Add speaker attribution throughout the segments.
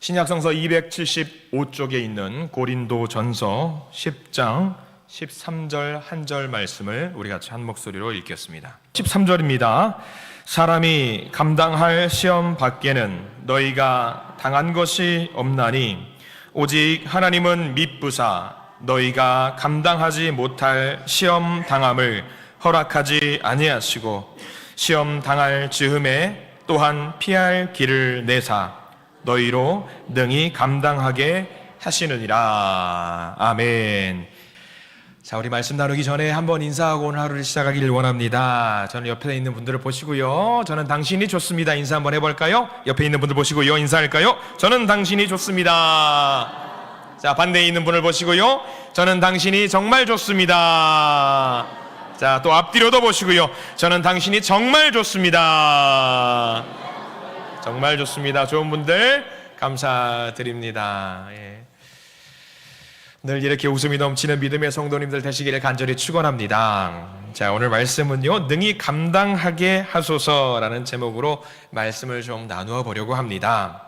Speaker 1: 신약성서 275쪽에 있는 고린도전서 10장 13절 한 절 말씀을 우리 같이 한 목소리로 읽겠습니다. 13절입니다. 사람이 감당할 시험 밖에는 너희가 당한 것이 없나니 오직 하나님은 미쁘사 너희가 감당하지 못할 시험 당함을 허락하지 아니하시고 시험 당할 즈음에 또한 피할 길을 내사 너희로 능히 감당하게 하시느니라. 아멘. 자, 우리 말씀 나누기 전에 한번 인사하고 오늘 하루를 시작하기를 원합니다. 저는 옆에 있는 분들을 보시고요. 저는 당신이 좋습니다. 인사 한번 해볼까요? 옆에 있는 분들 보시고요. 인사할까요? 저는 당신이 좋습니다. 자, 반대에 있는 분을 보시고요. 저는 당신이 정말 좋습니다. 자, 또 앞뒤로도 보시고요. 저는 당신이 정말 좋습니다. 정말 좋습니다. 좋은 분들 감사드립니다. 예. 늘 이렇게 웃음이 넘치는 믿음의 성도님들 되시기를 간절히 축원합니다. 자, 오늘 말씀은요, 능히 감당하게 하소서라는 제목으로 말씀을 좀 나누어 보려고 합니다.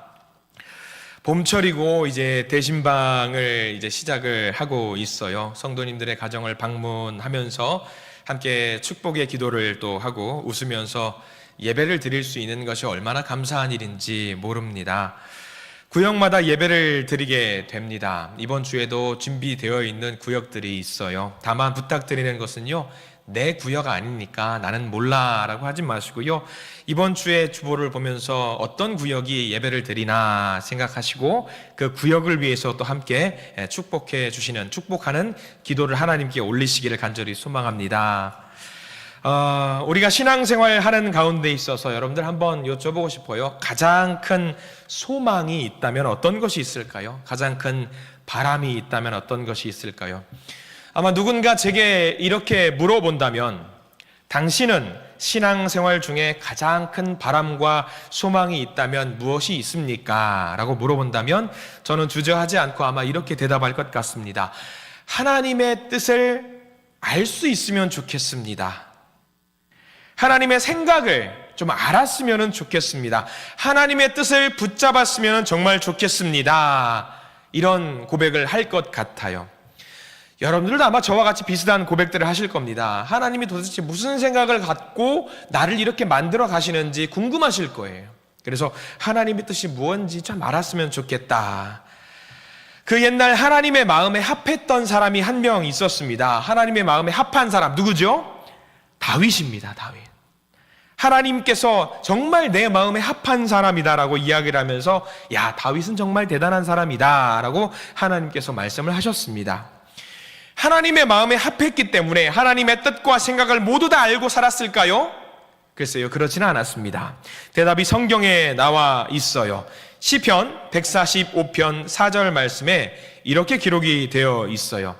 Speaker 1: 봄철이고 이제 대신방을 이제 시작을 하고 있어요. 성도님들의 가정을 방문하면서 함께 축복의 기도를 또 하고 웃으면서 예배를 드릴 수 있는 것이 얼마나 감사한 일인지 모릅니다. 구역마다 예배를 드리게 됩니다. 이번 주에도 준비되어 있는 구역들이 있어요. 다만 부탁드리는 것은요, 내 구역 아니니까 나는 몰라 라고 하지 마시고요, 이번 주에 주보를 보면서 어떤 구역이 예배를 드리나 생각하시고 그 구역을 위해서 또 함께 축복해 주시는, 축복하는 기도를 하나님께 올리시기를 간절히 소망합니다. 우리가 신앙생활 하는 가운데 있어서 여러분들 한번 여쭤보고 싶어요. 가장 큰 소망이 있다면 어떤 것이 있을까요? 가장 큰 바람이 있다면 어떤 것이 있을까요? 아마 누군가 제게 이렇게 물어본다면, 당신은 신앙생활 중에 가장 큰 바람과 소망이 있다면 무엇이 있습니까? 라고 물어본다면 저는 주저하지 않고 아마 이렇게 대답할 것 같습니다. 하나님의 뜻을 알 수 있으면 좋겠습니다. 하나님의 생각을 좀 알았으면 좋겠습니다. 하나님의 뜻을 붙잡았으면 정말 좋겠습니다. 이런 고백을 할 것 같아요. 여러분들도 아마 저와 같이 비슷한 고백들을 하실 겁니다. 하나님이 도대체 무슨 생각을 갖고 나를 이렇게 만들어 가시는지 궁금하실 거예요. 그래서 하나님의 뜻이 무엇인지 좀 알았으면 좋겠다. 그 옛날 하나님의 마음에 합했던 사람이 한 명 있었습니다. 하나님의 마음에 합한 사람 누구죠? 다윗입니다. 다윗. 하나님께서 정말 내 마음에 합한 사람이다라고 이야기를 하면서, 야, 다윗은 정말 대단한 사람이다 라고 하나님께서 말씀을 하셨습니다. 하나님의 마음에 합했기 때문에 하나님의 뜻과 생각을 모두 다 알고 살았을까요? 글쎄요, 그렇지는 않았습니다. 대답이 성경에 나와 있어요. 시편 145편 4절 말씀에 이렇게 기록이 되어 있어요.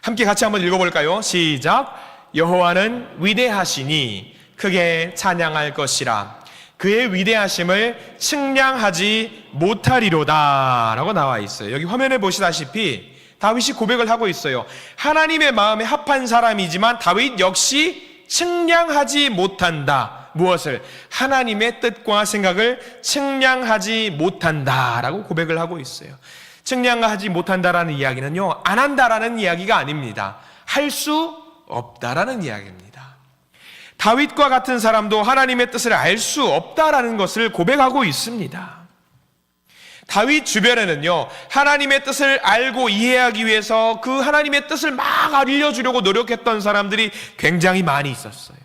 Speaker 1: 함께 같이 한번 읽어볼까요? 시작. 여호와는 위대하시니 크게 찬양할 것이라. 그의 위대하심을 측량하지 못하리로다 라고 나와 있어요. 여기 화면에 보시다시피 다윗이 고백을 하고 있어요. 하나님의 마음에 합한 사람이지만 다윗 역시 측량하지 못한다. 무엇을? 하나님의 뜻과 생각을 측량하지 못한다 라고 고백을 하고 있어요. 측량하지 못한다라는 이야기는요, 안 한다라는 이야기가 아닙니다. 할 수 없다라는 이야기입니다. 다윗과 같은 사람도 하나님의 뜻을 알 수 없다라는 것을 고백하고 있습니다. 다윗 주변에는요, 하나님의 뜻을 알고 이해하기 위해서 그 하나님의 뜻을 막 알려주려고 노력했던 사람들이 굉장히 많이 있었어요.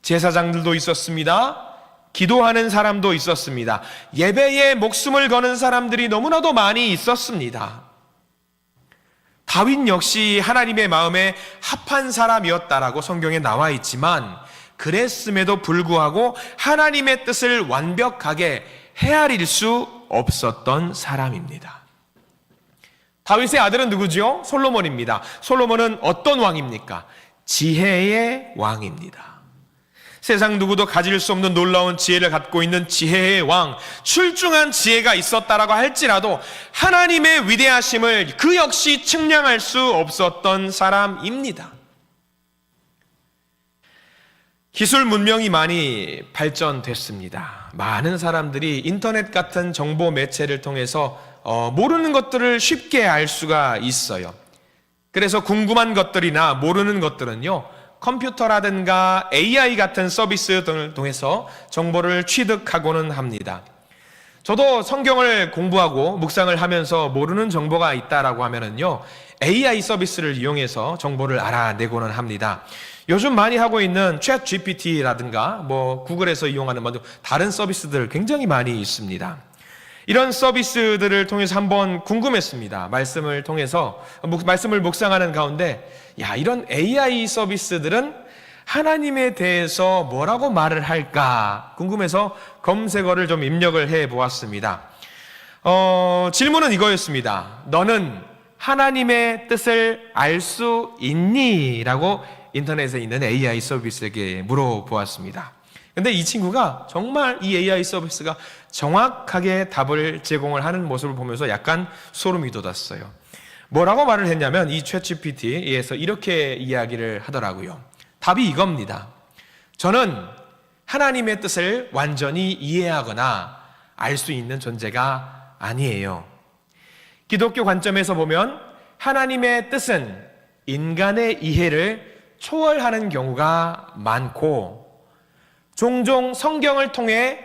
Speaker 1: 제사장들도 있었습니다. 기도하는 사람도 있었습니다. 예배에 목숨을 거는 사람들이 너무나도 많이 있었습니다. 다윗 역시 하나님의 마음에 합한 사람이었다라고 성경에 나와 있지만, 그랬음에도 불구하고 하나님의 뜻을 완벽하게 헤아릴 수 없었던 사람입니다. 다윗의 아들은 누구죠? 솔로몬입니다. 솔로몬은 어떤 왕입니까? 지혜의 왕입니다. 세상 누구도 가질 수 없는 놀라운 지혜를 갖고 있는 지혜의 왕, 출중한 지혜가 있었다라고 할지라도 하나님의 위대하심을 그 역시 측량할 수 없었던 사람입니다. 기술 문명이 많이 발전됐습니다. 많은 사람들이 인터넷 같은 정보 매체를 통해서 모르는 것들을 쉽게 알 수가 있어요. 그래서 궁금한 것들이나 모르는 것들은요, 컴퓨터라든가 AI 같은 서비스 등을 통해서 정보를 취득하고는 합니다. 저도 성경을 공부하고 묵상을 하면서 모르는 정보가 있다라고 하면은요, AI 서비스를 이용해서 정보를 알아내고는 합니다. 요즘 많이 하고 있는 챗 GPT라든가 구글에서 이용하는 다른 서비스들 굉장히 많이 있습니다. 이런 서비스들을 통해서 한번 궁금했습니다. 말씀을 통해서 말씀을 묵상하는 가운데 이런 AI 서비스들은 하나님에 대해서 뭐라고 말을 할까 궁금해서 검색어를 좀 입력을 해 보았습니다. 질문은 이거였습니다. 너는 하나님의 뜻을 알 수 있니? 라고 인터넷에 있는 AI 서비스에게 물어보았습니다. 근데 이 친구가 정말 이 AI 서비스가 정확하게 답을 제공을 하는 모습을 보면서 약간 소름이 돋았어요. 뭐라고 말을 했냐면 이 챗GPT에서 이렇게 이야기를 하더라고요. 답이 이겁니다. 저는 하나님의 뜻을 완전히 이해하거나 알 수 있는 존재가 아니에요. 기독교 관점에서 보면 하나님의 뜻은 인간의 이해를 초월하는 경우가 많고 종종 성경을 통해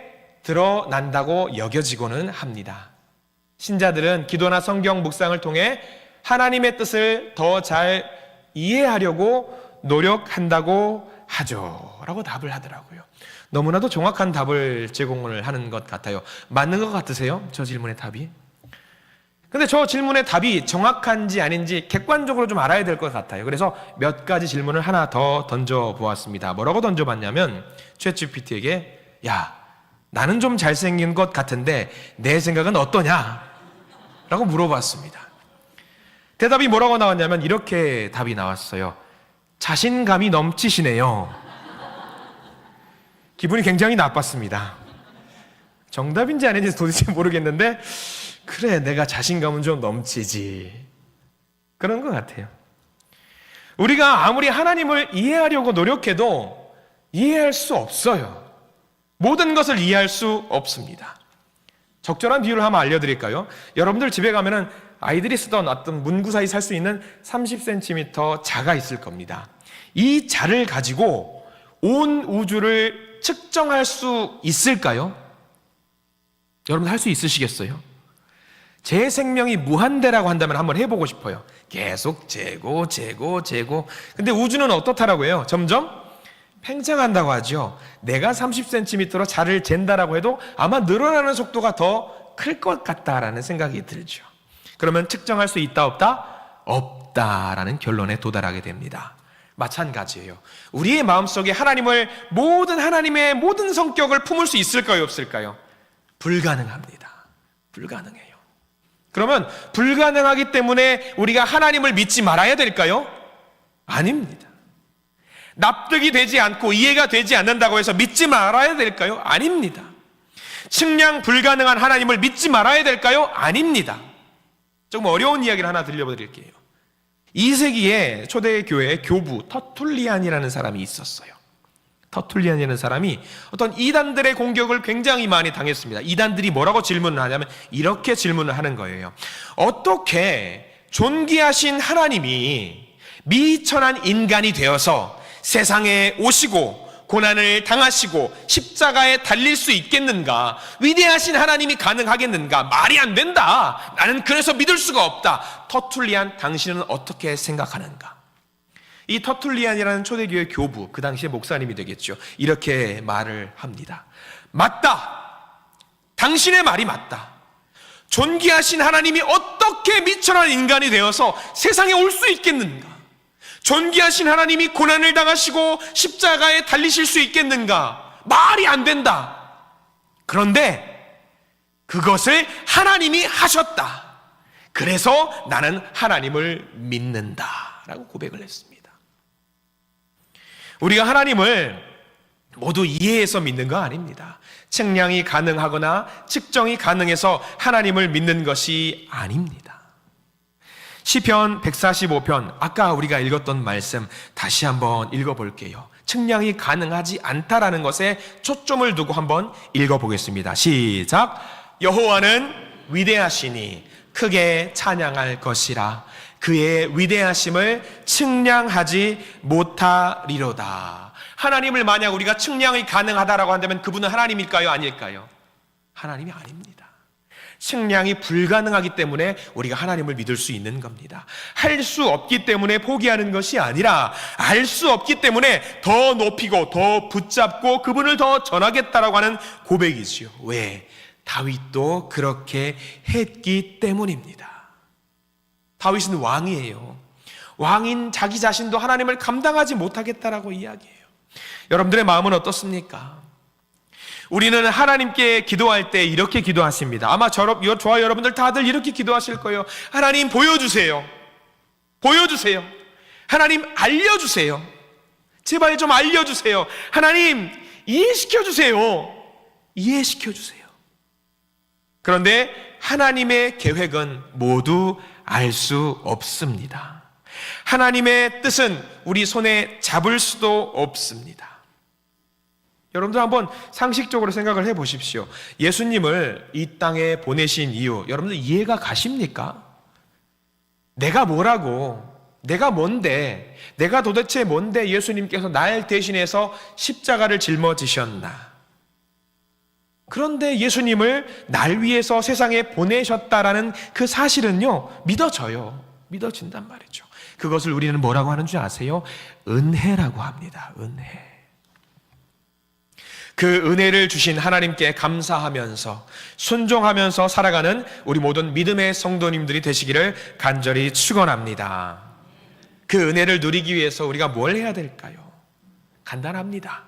Speaker 1: 드러난다고 여겨지고는 합니다. 신자들은 기도나 성경 묵상을 통해 하나님의 뜻을 더 잘 이해하려고 노력한다고 하죠. 라고 답을 하더라고요. 너무나도 정확한 답을 제공을 하는 것 같아요. 맞는 것 같으세요? 저 질문의 답이? 근데 저 질문의 답이 정확한지 아닌지 객관적으로 좀 알아야 될 것 같아요. 그래서 몇 가지 질문을 하나 더 던져보았습니다. 뭐라고 던져봤냐면 챗GPT에게 나는 좀 잘생긴 것 같은데 내 생각은 어떠냐? 라고 물어봤습니다. 대답이 뭐라고 나왔냐면 이렇게 답이 나왔어요. 자신감이 넘치시네요. 기분이 굉장히 나빴습니다. 정답인지 아닌지 도대체 모르겠는데 그래, 내가 자신감은 좀 넘치지. 그런 것 같아요. 우리가 아무리 하나님을 이해하려고 노력해도 이해할 수 없어요. 모든 것을 이해할 수 없습니다. 적절한 비유를 한번 알려드릴까요? 여러분들 집에 가면은 아이들이 쓰던 어떤 문구 사이 살 수 있는 30cm 자가 있을 겁니다. 이 자를 가지고 온 우주를 측정할 수 있을까요? 여러분 할 수 있으시겠어요? 제 생명이 무한대라고 한다면 한번 해보고 싶어요. 계속 재고. 근데 우주는 어떻다라고 해요? 점점 팽창한다고 하죠. 내가 30cm로 자를 잰다라고 해도 아마 늘어나는 속도가 더 클 것 같다라는 생각이 들죠. 그러면 측정할 수 있다 없다? 없다라는 결론에 도달하게 됩니다. 마찬가지예요. 우리의 마음속에 하나님의 모든 성격을 품을 수 있을까요? 없을까요? 불가능합니다. 불가능해요. 그러면 불가능하기 때문에 우리가 하나님을 믿지 말아야 될까요? 아닙니다. 납득이 되지 않고 이해가 되지 않는다고 해서 믿지 말아야 될까요? 아닙니다. 측량 불가능한 하나님을 믿지 말아야 될까요? 아닙니다. 조금 어려운 이야기를 하나 들려드릴게요. 2세기에 초대교회 교부 터툴리안이라는 사람이 있었어요. 터툴리안이라는 사람이 어떤 이단들의 공격을 굉장히 많이 당했습니다. 이단들이 뭐라고 질문을 하냐면 이렇게 질문을 하는 거예요. 어떻게 존귀하신 하나님이 미천한 인간이 되어서 세상에 오시고 고난을 당하시고 십자가에 달릴 수 있겠는가? 위대하신 하나님이 가능하겠는가? 말이 안 된다. 나는 그래서 믿을 수가 없다. 터툴리안, 당신은 어떻게 생각하는가? 이 터툴리안이라는 초대교회 교부, 그 당시에 목사님이 되겠죠. 이렇게 말을 합니다. 맞다. 당신의 말이 맞다. 존귀하신 하나님이 어떻게 미천한 인간이 되어서 세상에 올 수 있겠는가? 존귀하신 하나님이 고난을 당하시고 십자가에 달리실 수 있겠는가? 말이 안 된다. 그런데 그것을 하나님이 하셨다. 그래서 나는 하나님을 믿는다. 라고 고백을 했습니다. 우리가 하나님을 모두 이해해서 믿는 거 아닙니다. 측량이 가능하거나 측정이 가능해서 하나님을 믿는 것이 아닙니다. 시편 145편, 아까 우리가 읽었던 말씀 다시 한번 읽어볼게요. 측량이 가능하지 않다라는 것에 초점을 두고 한번 읽어보겠습니다. 시작. 여호와는 위대하시니 크게 찬양할 것이라. 그의 위대하심을 측량하지 못하리로다. 하나님을 만약 우리가 측량이 가능하다라고 한다면 그분은 하나님일까요? 아닐까요? 하나님이 아닙니다. 측량이 불가능하기 때문에 우리가 하나님을 믿을 수 있는 겁니다. 할 수 없기 때문에 포기하는 것이 아니라 알 수 없기 때문에 더 높이고 더 붙잡고 그분을 더 전하겠다라고 하는 고백이지요. 왜? 다윗도 그렇게 했기 때문입니다. 다윗은 왕이에요. 왕인 자기 자신도 하나님을 감당하지 못하겠다라고 이야기해요. 여러분들의 마음은 어떻습니까? 우리는 하나님께 기도할 때 이렇게 기도하십니다. 아마 저와 여러분들 다들 이렇게 기도하실 거예요. 하나님 보여주세요. 보여주세요. 하나님 알려주세요. 제발 좀 알려주세요. 하나님 이해시켜주세요. 이해시켜주세요. 그런데 하나님의 계획은 모두 알 수 없습니다. 하나님의 뜻은 우리 손에 잡을 수도 없습니다. 여러분들 한번 상식적으로 생각을 해보십시오. 예수님을 이 땅에 보내신 이유, 여러분들 이해가 가십니까? 내가 뭐라고, 내가 뭔데, 내가 도대체 뭔데 예수님께서 날 대신해서 십자가를 짊어지셨나? 그런데 예수님을 날 위해서 세상에 보내셨다라는 그 사실은요, 믿어져요. 믿어진단 말이죠. 그것을 우리는 뭐라고 하는 줄 아세요? 은혜라고 합니다. 은혜. 그 은혜를 주신 하나님께 감사하면서 순종하면서 살아가는 우리 모든 믿음의 성도님들이 되시기를 간절히 축원합니다. 그 은혜를 누리기 위해서 우리가 뭘 해야 될까요? 간단합니다.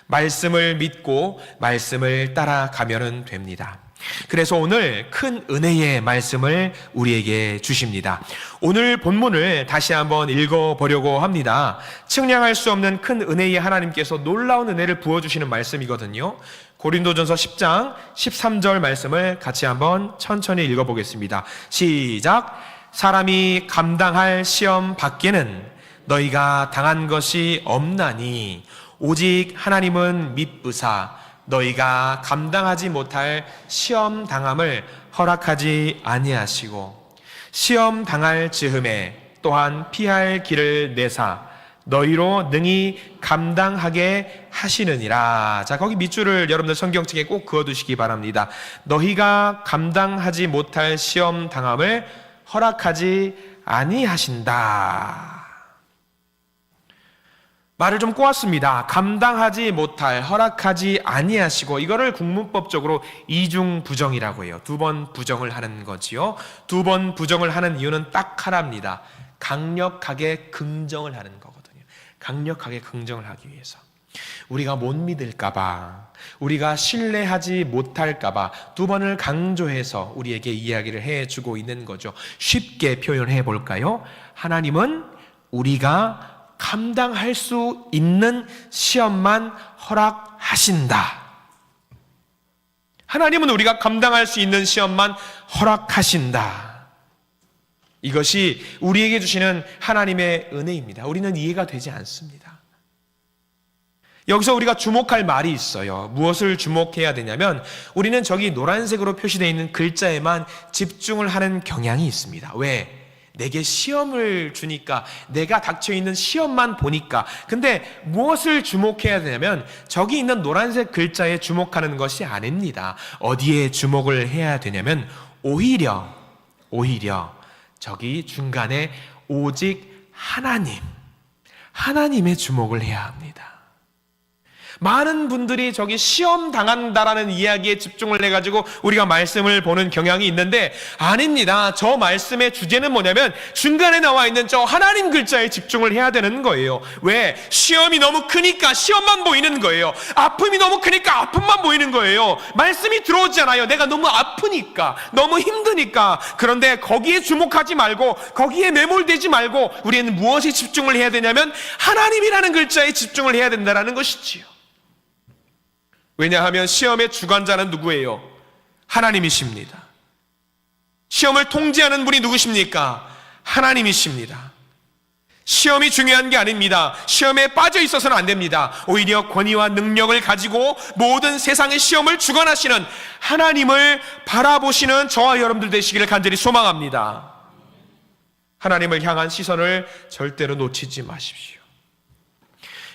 Speaker 1: 말씀을 믿고 말씀을 따라가면 됩니다. 그래서 오늘 큰 은혜의 말씀을 우리에게 주십니다. 오늘 본문을 다시 한번 읽어보려고 합니다. 측량할 수 없는 큰 은혜의 하나님께서 놀라운 은혜를 부어주시는 말씀이거든요. 고린도전서 10장 13절 말씀을 같이 한번 천천히 읽어보겠습니다. 시작. 사람이 감당할 시험 밖에는 너희가 당한 것이 없나니 오직 하나님은 미쁘사 너희가 감당하지 못할 시험 당함을 허락하지 아니하시고 시험 당할 즈음에 또한 피할 길을 내사 너희로 능히 감당하게 하시느니라. 자, 거기 밑줄을 여러분들 성경책에 꼭 그어두시기 바랍니다. 너희가 감당하지 못할 시험 당함을 허락하지 아니하신다. 말을 좀 꼬았습니다. 감당하지 못할, 허락하지 아니하시고, 이거를 국문법적으로 이중부정이라고 해요. 두 번 부정을 하는 거지요. 두 번 부정을 하는 이유는 딱 하나입니다. 강력하게 긍정을 하는 거거든요. 강력하게 긍정을 하기 위해서. 우리가 못 믿을까봐, 우리가 신뢰하지 못할까봐 두 번을 강조해서 우리에게 이야기를 해주고 있는 거죠. 쉽게 표현해 볼까요? 하나님은 우리가 감당할 수 있는 시험만 허락하신다. 하나님은 우리가 감당할 수 있는 시험만 허락하신다. 이것이 우리에게 주시는 하나님의 은혜입니다. 우리는 이해가 되지 않습니다. 여기서 우리가 주목할 말이 있어요. 무엇을 주목해야 되냐면 우리는 저기 노란색으로 표시되어 있는 글자에만 집중을 하는 경향이 있습니다. 왜? 내게 시험을 주니까, 내가 닥쳐있는 시험만 보니까. 근데 무엇을 주목해야 되냐면 저기 있는 노란색 글자에 주목하는 것이 아닙니다. 어디에 주목을 해야 되냐면 오히려 저기 중간에 오직 하나님의 주목을 해야 합니다. 많은 분들이 저기 시험 당한다라는 이야기에 집중을 해가지고 우리가 말씀을 보는 경향이 있는데 아닙니다. 저 말씀의 주제는 뭐냐면 중간에 나와 있는 저 하나님 글자에 집중을 해야 되는 거예요. 왜? 시험이 너무 크니까 시험만 보이는 거예요. 아픔이 너무 크니까 아픔만 보이는 거예요. 말씀이 들어오지 않아요. 내가 너무 아프니까, 너무 힘드니까. 그런데 거기에 주목하지 말고, 거기에 매몰되지 말고 우리는 무엇에 집중을 해야 되냐면 하나님이라는 글자에 집중을 해야 된다는 것이지요. 왜냐하면 시험의 주관자는 누구예요? 하나님이십니다. 시험을 통제하는 분이 누구십니까? 하나님이십니다. 시험이 중요한 게 아닙니다. 시험에 빠져 있어서는 안 됩니다. 오히려 권위와 능력을 가지고 모든 세상의 시험을 주관하시는 하나님을 바라보시는 저와 여러분들 되시기를 간절히 소망합니다. 하나님을 향한 시선을 절대로 놓치지 마십시오.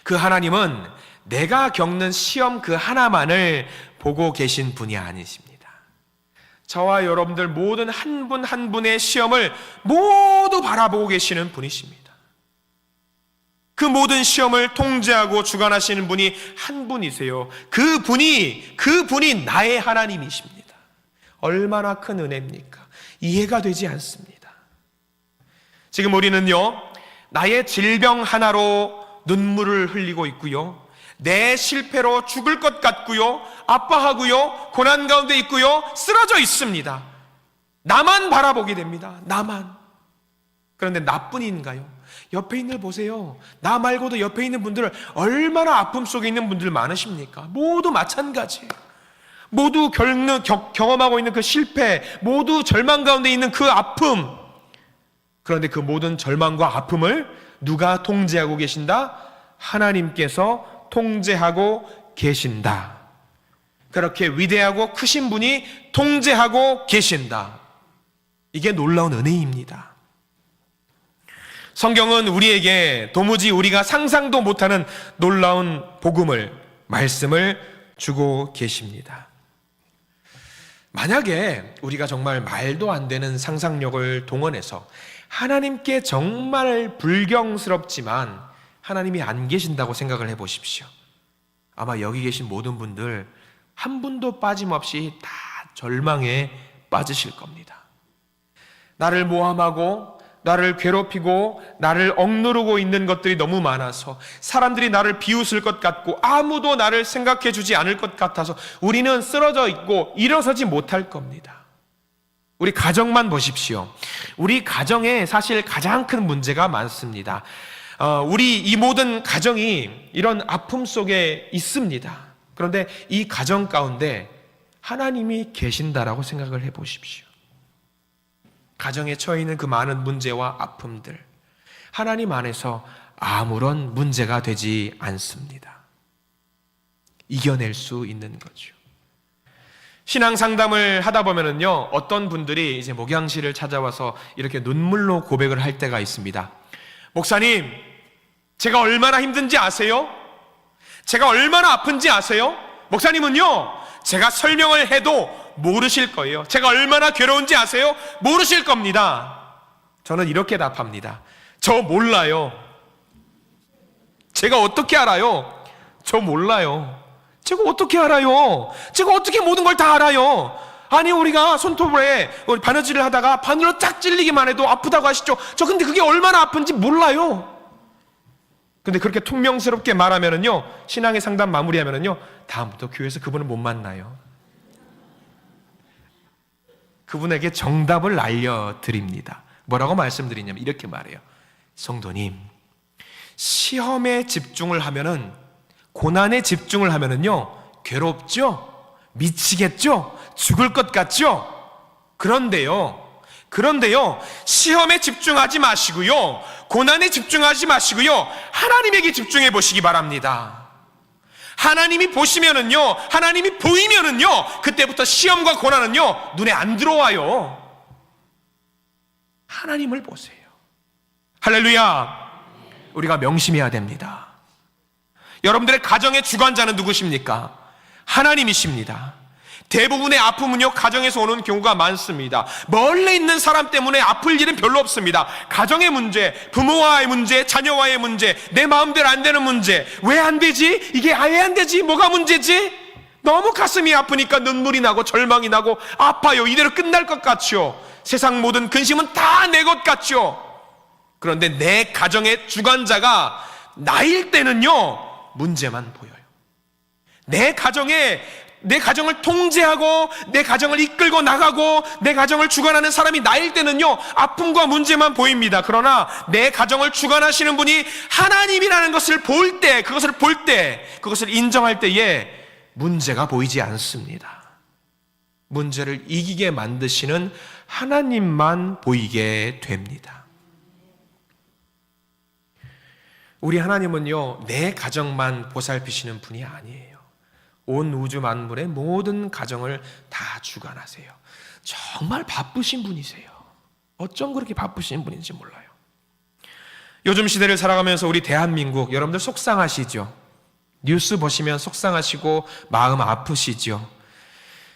Speaker 1: 그 하나님은 내가 겪는 시험 그 하나만을 보고 계신 분이 아니십니다. 저와 여러분들 모든 한 분 한 분의 시험을 모두 바라보고 계시는 분이십니다. 그 모든 시험을 통제하고 주관하시는 분이 한 분이세요. 그 분이 나의 하나님이십니다. 얼마나 큰 은혜입니까? 이해가 되지 않습니다. 지금 우리는요, 나의 질병 하나로 눈물을 흘리고 있고요, 내 실패로 죽을 것 같고요, 아파하고요, 고난 가운데 있고요, 쓰러져 있습니다. 나만 바라보게 됩니다. 나만. 그런데 나뿐인가요? 옆에 있는 걸 보세요. 나 말고도 옆에 있는 분들은 얼마나 아픔 속에 있는 분들 많으십니까? 모두 마찬가지예요. 모두 경험하고 있는 그 실패, 모두 절망 가운데 있는 그 아픔. 그런데 그 모든 절망과 아픔을 누가 통제하고 계신다? 하나님께서 통제하고 계신다. 그렇게 위대하고 크신 분이 통제하고 계신다. 이게 놀라운 은혜입니다. 성경은 우리에게 도무지 우리가 상상도 못하는 놀라운 복음을, 말씀을 주고 계십니다. 만약에 우리가 정말 말도 안 되는 상상력을 동원해서 하나님께 정말 불경스럽지만 하나님이 안 계신다고 생각을 해보십시오. 아마 여기 계신 모든 분들 한 분도 빠짐없이 다 절망에 빠지실 겁니다. 나를 모함하고 나를 괴롭히고 나를 억누르고 있는 것들이 너무 많아서 사람들이 나를 비웃을 것 같고 아무도 나를 생각해 주지 않을 것 같아서 우리는 쓰러져 있고 일어서지 못할 겁니다. 우리 가정만 보십시오. 우리 가정에 사실 가장 큰 문제가 많습니다. 우리 이 모든 가정이 이런 아픔 속에 있습니다. 그런데 이 가정 가운데 하나님이 계신다라고 생각을 해보십시오. 가정에 처해 있는 그 많은 문제와 아픔들, 하나님 안에서 아무런 문제가 되지 않습니다. 이겨낼 수 있는 거죠. 신앙 상담을 하다 보면은요, 어떤 분들이 이제 목양실을 찾아와서 이렇게 눈물로 고백을 할 때가 있습니다. 목사님, 제가 얼마나 힘든지 아세요? 제가 얼마나 아픈지 아세요? 목사님은요, 제가 설명을 해도 모르실 거예요. 제가 얼마나 괴로운지 아세요? 모르실 겁니다. 저는 이렇게 답합니다. 저 몰라요. 제가 어떻게 알아요? 저 몰라요. 제가 어떻게 알아요? 제가 어떻게 모든 걸 다 알아요? 아니, 우리가 손톱에 바느질을 하다가 바늘로 쫙 찔리기만 해도 아프다고 하시죠? 저 근데 그게 얼마나 아픈지 몰라요. 근데 그렇게 퉁명스럽게 말하면은요, 신앙의 상담 마무리하면은요, 다음부터 교회에서 그분을 못 만나요. 그분에게 정답을 알려드립니다. 뭐라고 말씀드리냐면 이렇게 말해요. 성도님, 시험에 집중을 하면은, 고난에 집중을 하면은요, 괴롭죠? 미치겠죠? 죽을 것 같죠? 그런데요, 시험에 집중하지 마시고요, 고난에 집중하지 마시고요, 하나님에게 집중해 보시기 바랍니다. 하나님이 보시면은요, 하나님이 보이면은요, 그때부터 시험과 고난은요, 눈에 안 들어와요. 하나님을 보세요. 할렐루야. 우리가 명심해야 됩니다. 여러분들의 가정의 주관자는 누구십니까? 하나님이십니다. 대부분의 아픔은요, 가정에서 오는 경우가 많습니다. 멀리 있는 사람 때문에 아플 일은 별로 없습니다. 가정의 문제, 부모와의 문제, 자녀와의 문제, 내 마음대로 안 되는 문제. 왜 안 되지? 이게 왜 안 되지? 뭐가 문제지? 너무 가슴이 아프니까 눈물이 나고 절망이 나고 아파요. 이대로 끝날 것 같죠? 세상 모든 근심은 다 내 것 같죠? 그런데 내 가정의 주관자가 나일 때는요, 문제만 보여요. 내 가정을 통제하고 내 가정을 이끌고 나가고 내 가정을 주관하는 사람이 나일 때는요, 아픔과 문제만 보입니다. 그러나 내 가정을 주관하시는 분이 하나님이라는 것을 볼 때, 그것을 인정할 때에 문제가 보이지 않습니다. 문제를 이기게 만드시는 하나님만 보이게 됩니다. 우리 하나님은요, 내 가정만 보살피시는 분이 아니에요. 온 우주 만물의 모든 가정을 다 주관하세요. 정말 바쁘신 분이세요. 어쩜 그렇게 바쁘신 분인지 몰라요. 요즘 시대를 살아가면서 우리 대한민국, 여러분들 속상하시죠? 뉴스 보시면 속상하시고 마음 아프시죠?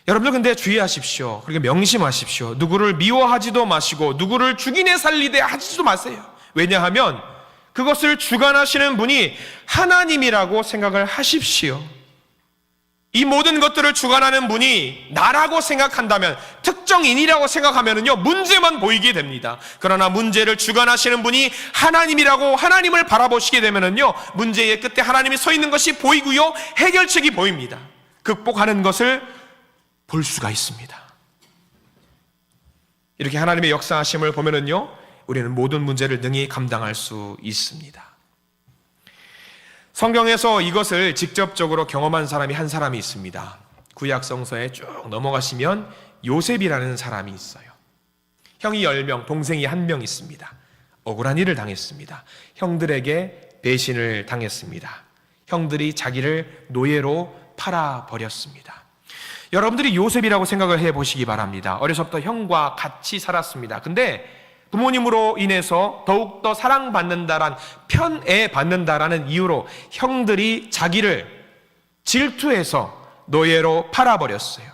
Speaker 1: 여러분들 근데 주의하십시오. 그리고 명심하십시오. 누구를 미워하지도 마시고 누구를 죽이네 살리되 하지도 마세요. 왜냐하면 그것을 주관하시는 분이 하나님이라고 생각을 하십시오. 이 모든 것들을 주관하는 분이 나라고 생각한다면, 특정인이라고 생각하면요, 문제만 보이게 됩니다. 그러나 문제를 주관하시는 분이 하나님이라고 하나님을 바라보시게 되면요, 문제의 끝에 하나님이 서 있는 것이 보이고요, 해결책이 보입니다. 극복하는 것을 볼 수가 있습니다. 이렇게 하나님의 역사하심을 보면요, 우리는 모든 문제를 능히 감당할 수 있습니다. 성경에서 이것을 직접적으로 경험한 사람이 한 사람이 있습니다. 구약 성서에 쭉 넘어가시면 요셉이라는 사람이 있어요. 형이 10명, 동생이 1명 있습니다. 억울한 일을 당했습니다. 형들에게 배신을 당했습니다. 형들이 자기를 노예로 팔아버렸습니다. 여러분들이 요셉이라고 생각을 해보시기 바랍니다. 어려서부터 형과 같이 살았습니다. 근데 부모님으로 인해서 더욱더 사랑받는다란, 편애받는다라는 이유로 형들이 자기를 질투해서 노예로 팔아버렸어요.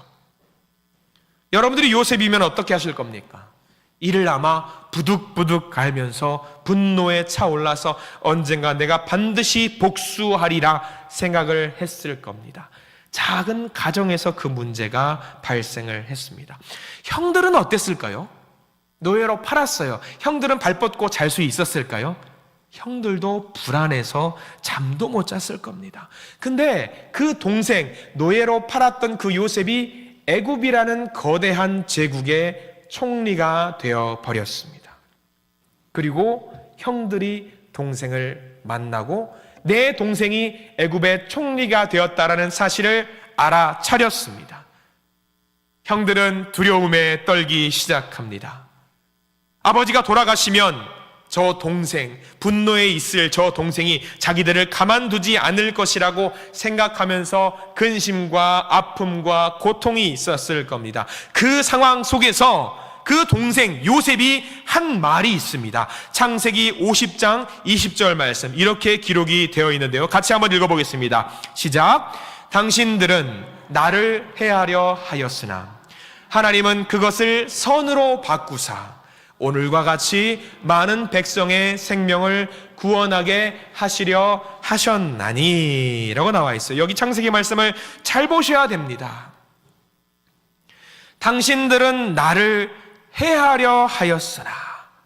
Speaker 1: 여러분들이 요셉이면 어떻게 하실 겁니까? 이를 아마 부득부득 갈면서 분노에 차올라서 언젠가 내가 반드시 복수하리라 생각을 했을 겁니다. 작은 가정에서 그 문제가 발생을 했습니다. 형들은 어땠을까요? 노예로 팔았어요. 형들은 발 뻗고 잘 수 있었을까요? 형들도 불안해서 잠도 못 잤을 겁니다. 근데 그 동생, 노예로 팔았던 그 요셉이 애굽이라는 거대한 제국의 총리가 되어 버렸습니다. 그리고 형들이 동생을 만나고 내 동생이 애굽의 총리가 되었다라는 사실을 알아차렸습니다. 형들은 두려움에 떨기 시작합니다. 아버지가 돌아가시면 저 동생, 분노에 있을 저 동생이 자기들을 가만두지 않을 것이라고 생각하면서 근심과 아픔과 고통이 있었을 겁니다. 그 상황 속에서 그 동생 요셉이 한 말이 있습니다. 창세기 50장 20절 말씀, 이렇게 기록이 되어 있는데요, 같이 한번 읽어보겠습니다. 시작. 당신들은 나를 해하려 하였으나 하나님은 그것을 선으로 바꾸사 오늘과 같이 많은 백성의 생명을 구원하게 하시려 하셨나니 라고 나와 있어요. 여기 창세기 말씀을 잘 보셔야 됩니다. 당신들은 나를 해하려 하였으나,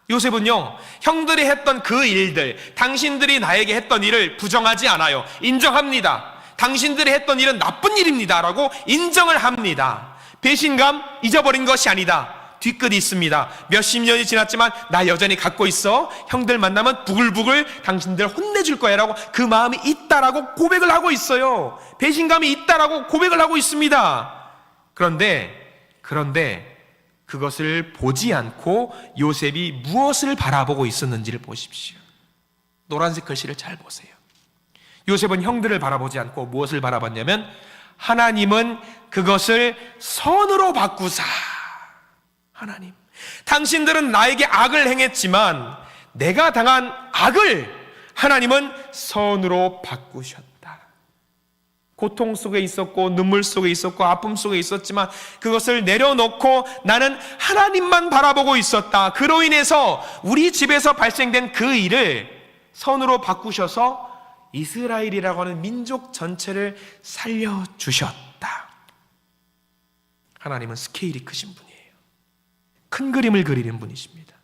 Speaker 1: 요셉은요, 형들이 했던 그 일들, 당신들이 나에게 했던 일을 부정하지 않아요. 인정합니다. 당신들이 했던 일은 나쁜 일입니다 라고 인정을 합니다. 배신감 잊어버린 것이 아니다. 뒤끝이 있습니다. 몇십 년이 지났지만 나 여전히 갖고 있어. 형들 만나면 부글부글 당신들 혼내줄 거야 라고 그 마음이 있다라고 고백을 하고 있어요. 배신감이 있다라고 고백을 하고 있습니다. 그런데 그것을 보지 않고 요셉이 무엇을 바라보고 있었는지를 보십시오. 노란색 글씨를 잘 보세요. 요셉은 형들을 바라보지 않고 무엇을 바라봤냐면, 하나님은 그것을 선으로 바꾸사. 하나님, 당신들은 나에게 악을 행했지만 내가 당한 악을 하나님은 선으로 바꾸셨다. 고통 속에 있었고 눈물 속에 있었고 아픔 속에 있었지만 그것을 내려놓고 나는 하나님만 바라보고 있었다. 그로 인해서 우리 집에서 발생된 그 일을 선으로 바꾸셔서 이스라엘이라고 하는 민족 전체를 살려주셨다. 하나님은 스케일이 크신 분이에요. 큰 그림을 그리는 분이십니다.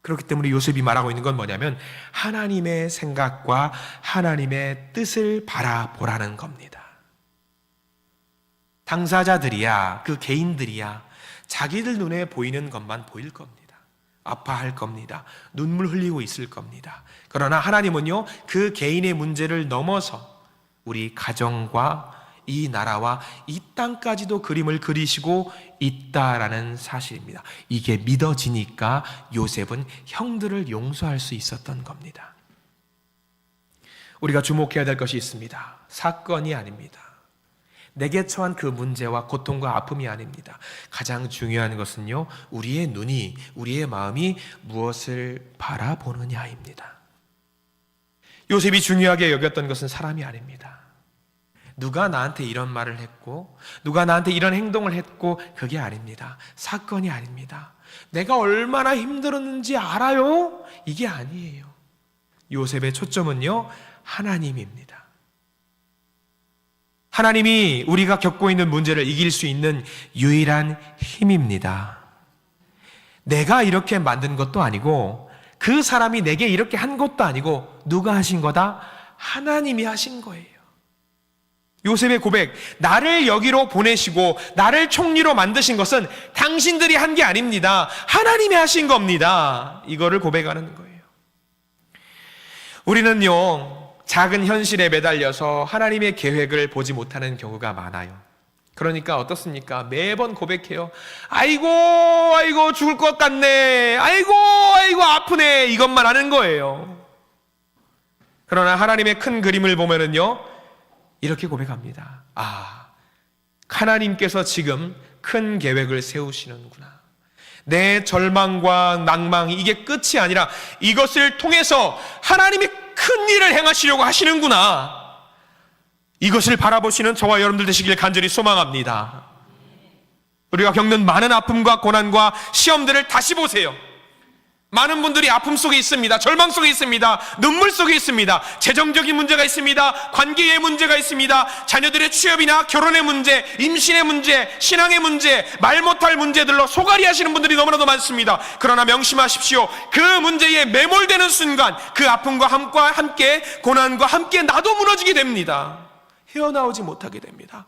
Speaker 1: 그렇기 때문에 요셉이 말하고 있는 건 뭐냐면, 하나님의 생각과 하나님의 뜻을 바라보라는 겁니다. 당사자들이야, 그 개인들이야 자기들 눈에 보이는 것만 보일 겁니다. 아파할 겁니다. 눈물 흘리고 있을 겁니다. 그러나 하나님은요, 그 개인의 문제를 넘어서 우리 가정과 이 나라와 이 땅까지도 그림을 그리시고 있다라는 사실입니다. 이게 믿어지니까 요셉은 형들을 용서할 수 있었던 겁니다. 우리가 주목해야 될 것이 있습니다. 사건이 아닙니다. 내게 처한 그 문제와 고통과 아픔이 아닙니다. 가장 중요한 것은요, 우리의 눈이, 우리의 마음이 무엇을 바라보느냐입니다. 요셉이 중요하게 여겼던 것은 사람이 아닙니다. 누가 나한테 이런 말을 했고, 누가 나한테 이런 행동을 했고, 그게 아닙니다. 사건이 아닙니다. 내가 얼마나 힘들었는지 알아요? 이게 아니에요. 요셉의 초점은요, 하나님입니다. 하나님이 우리가 겪고 있는 문제를 이길 수 있는 유일한 힘입니다. 내가 이렇게 만든 것도 아니고, 그 사람이 내게 이렇게 한 것도 아니고, 누가 하신 거다? 하나님이 하신 거예요. 요셉의 고백, 나를 여기로 보내시고 나를 총리로 만드신 것은 당신들이 한 게 아닙니다. 하나님이 하신 겁니다. 이거를 고백하는 거예요. 우리는요, 작은 현실에 매달려서 하나님의 계획을 보지 못하는 경우가 많아요. 그러니까 어떻습니까? 매번 고백해요. 아이고 죽을 것 같네. 아이고 아프네. 이것만 하는 거예요. 그러나 하나님의 큰 그림을 보면은요, 이렇게 고백합니다. 하나님께서 지금 큰 계획을 세우시는구나. 내 절망과 낭망이 이게 끝이 아니라 이것을 통해서 하나님이 큰 일을 행하시려고 하시는구나. 이것을 바라보시는 저와 여러분들 되시길 간절히 소망합니다. 우리가 겪는 많은 아픔과 고난과 시험들을 다시 보세요. 많은 분들이 아픔 속에 있습니다. 절망 속에 있습니다. 눈물 속에 있습니다. 재정적인 문제가 있습니다. 관계의 문제가 있습니다. 자녀들의 취업이나 결혼의 문제, 임신의 문제, 신앙의 문제, 말 못할 문제들로 소갈이 하시는 분들이 너무나도 많습니다. 그러나 명심하십시오. 그 문제에 매몰되는 순간 그 아픔과 함께 고난과 함께 나도 무너지게 됩니다. 헤어나오지 못하게 됩니다.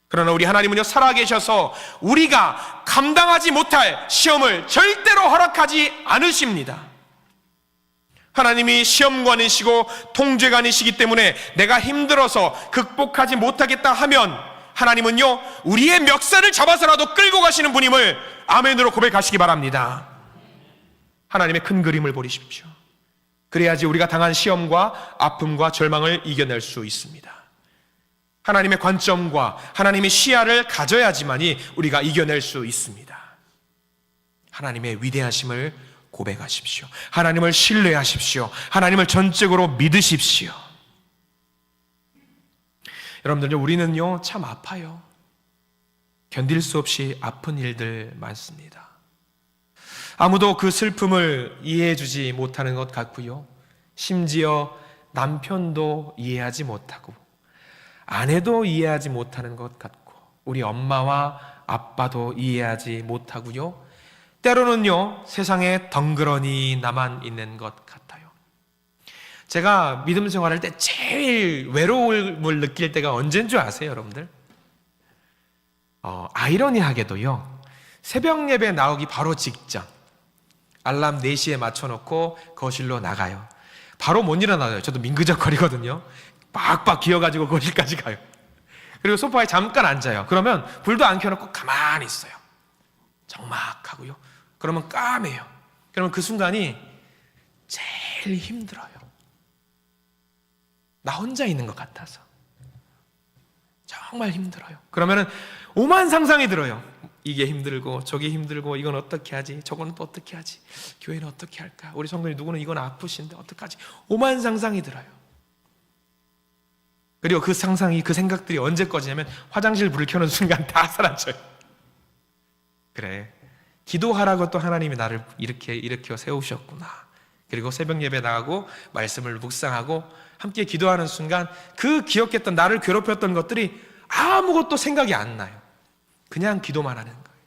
Speaker 1: 그러나 우리 하나님은요, 살아계셔서 우리가 감당하지 못할 시험을 절대로 허락하지 않으십니다. 하나님이 시험관이시고 통제관이시기 때문에 내가 힘들어서 극복하지 못하겠다 하면 하나님은요, 우리의 멱살을 잡아서라도 끌고 가시는 분임을 아멘으로 고백하시기 바랍니다. 하나님의 큰 그림을 보십시오. 그래야지 우리가 당한 시험과 아픔과 절망을 이겨낼 수 있습니다. 하나님의 관점과 하나님의 시야를 가져야지만이 우리가 이겨낼 수 있습니다. 하나님의 위대하심을 고백하십시오. 하나님을 신뢰하십시오. 하나님을 전적으로 믿으십시오. 여러분들, 우리는요, 참 아파요. 견딜 수 없이 아픈 일들 많습니다. 아무도 그 슬픔을 이해해 주지 못하는 것 같고요. 심지어 남편도 이해하지 못하고 아내도 이해하지 못하는 것 같고 우리 엄마와 아빠도 이해하지 못하고요. 때로는요, 세상에 덩그러니 나만 있는 것 같아요. 제가 믿음 생활할 때 제일 외로움을 느낄 때가 언제인 줄 아세요, 여러분들? 아이러니하게도요, 새벽 예배 나오기 바로 직전 알람 4시에 맞춰놓고 거실로 나가요. 바로 못 일어나요. 저도 민그적거리거든요. 빡빡 기어가지고 거실까지 가요. 그리고 소파에 잠깐 앉아요. 그러면 불도 안 켜놓고 가만히 있어요. 적막하고요. 그러면 까매요. 그러면 그 순간이 제일 힘들어요. 나 혼자 있는 것 같아서 정말 힘들어요. 그러면은 오만 상상이 들어요. 이게 힘들고 저게 힘들고 이건 어떻게 하지? 저건 또 어떻게 하지? 교회는 어떻게 할까? 우리 성도님 누구는 이건 아프신데 어떡하지? 오만 상상이 들어요. 그리고 그 상상이, 그 생각들이 언제 꺼지냐면 화장실 불을 켜는 순간 다 사라져요. 그래, 기도하라고 또 하나님이 나를 이렇게 일으켜 세우셨구나. 그리고 새벽 예배 나가고 말씀을 묵상하고 함께 기도하는 순간 그 기억했던 나를 괴롭혔던 것들이 아무것도 생각이 안 나요. 그냥 기도만 하는 거예요.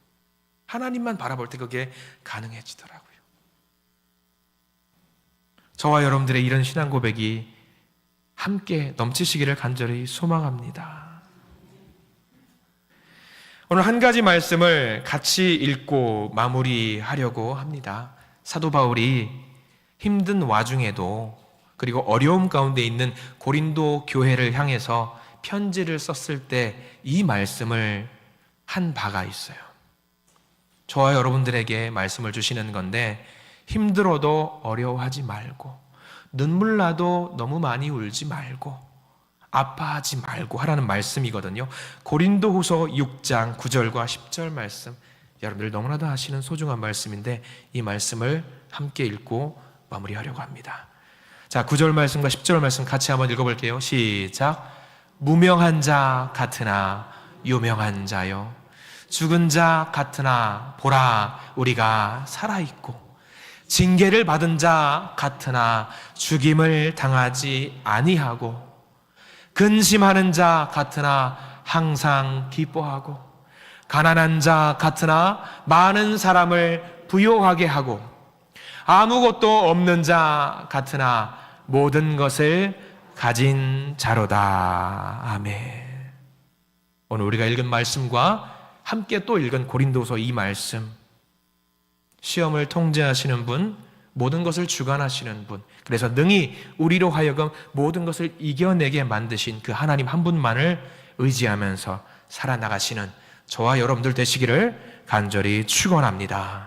Speaker 1: 하나님만 바라볼 때 그게 가능해지더라고요. 저와 여러분들의 이런 신앙 고백이 함께 넘치시기를 간절히 소망합니다. 오늘 한 가지 말씀을 같이 읽고 마무리하려고 합니다. 사도 바울이 힘든 와중에도 그리고 어려움 가운데 있는 고린도 교회를 향해서 편지를 썼을 때 이 말씀을 한 바가 있어요. 저와 여러분들에게 말씀을 주시는 건데, 힘들어도 어려워하지 말고 눈물 나도 너무 많이 울지 말고 아파하지 말고 하라는 말씀이거든요. 고린도후서 6장 9절과 10절 말씀, 여러분들 너무나도 아시는 소중한 말씀인데 이 말씀을 함께 읽고 마무리하려고 합니다. 자, 9절 말씀과 10절 말씀 같이 한번 읽어볼게요. 시작. 무명한 자 같으나 유명한 자요, 죽은 자 같으나 보라 우리가 살아있고, 징계를 받은 자 같으나 죽임을 당하지 아니하고, 근심하는 자 같으나 항상 기뻐하고, 가난한 자 같으나 많은 사람을 부요하게 하고, 아무것도 없는 자 같으나 모든 것을 가진 자로다. 아멘. 오늘 우리가 읽은 말씀과 함께 또 읽은 고린도서 이 말씀, 시험을 통제하시는 분, 모든 것을 주관하시는 분, 그래서 능히 우리로 하여금 모든 것을 이겨내게 만드신 그 하나님 한 분만을 의지하면서 살아나가시는 저와 여러분들 되시기를 간절히 축원합니다.